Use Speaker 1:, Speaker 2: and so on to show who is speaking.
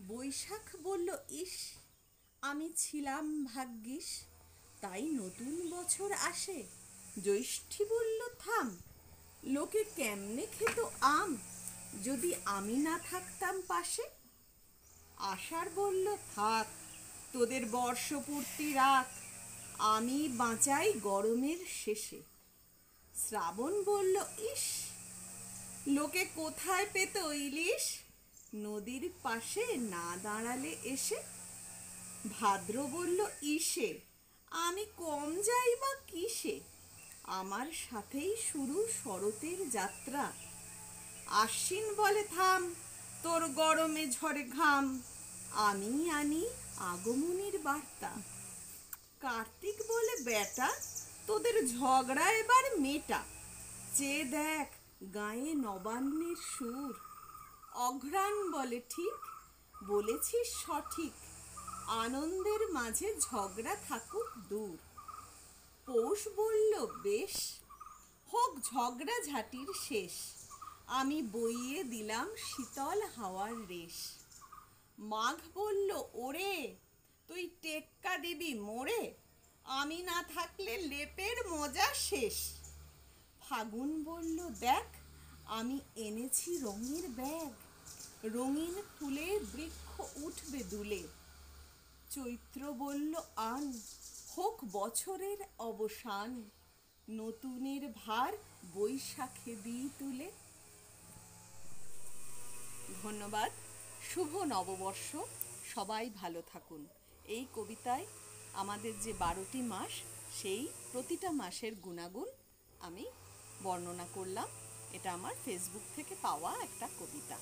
Speaker 1: বৈশাখ বলল, ইস আমি ছিলাম ভাগ্যিস, তাই নতুন বছর আসে। জ্যৈষ্ঠী বলল, থাম, লোকে কেমনে খেত আম, যদি আমি না থাকতাম পাশে। আষাঢ় বলল, থাক, তোদের বর্ষপূর্তি রাখ, আমি বাঁচাই গরমের শেষে। শ্রাবণ বলল, ইস লোকে কোথায় পেত ইলিশ, নদীর পাশে না দাঁড়ালে এসে। ভাদ্র বলল, ইসে আমি কম যাই বা কিসে, আমার সাথেই শুরু শরতের যাত্রা। আশ্বিন বলে, থাম, তোর গরমে ঝরে ঘাম, আমি আনি আগমনীর বার্তা। কার্তিক বলে, বেটা তোদের ঝগড়া এবার মেটা, চেয়ে দেখ গায়ে নবান্নের সুর। অঘ্রাণ বলে, ঠিক বলেছিস সঠিক, আনন্দের মাঝে ঝগড়া থাকুক দূর। পৌষ বলল, বেশ হোক ঝগড়া ঝাঁটির শেষ, আমি বইয়ে দিলাম শীতল হাওয়ার রেশ। মাঘ বলল, ওরে তুই টেক্কা দিবি মোরে, আমি না থাকলে লেপের মজা শেষ। ফাগুন বলল, দেখ আমি এনেছি রঙের ব্যাগ, রঙিন ফুলে বৃক্ষ উঠবে দুলে। চৈত্র বলল, আন হোক বছরের অবসান, নতুনের ভার বৈশাখে দিই তুলে। ধন্যবাদ। শুভ নববর্ষ। সবাই ভালো থাকুন। এই কবিতায় আমাদের যে 12টি মাস, সেই প্রতিটা মাসের গুণাগুণ আমি বর্ণনা করলাম। এটা আমার ফেসবুক থেকে পাওয়া একটা কবিতা।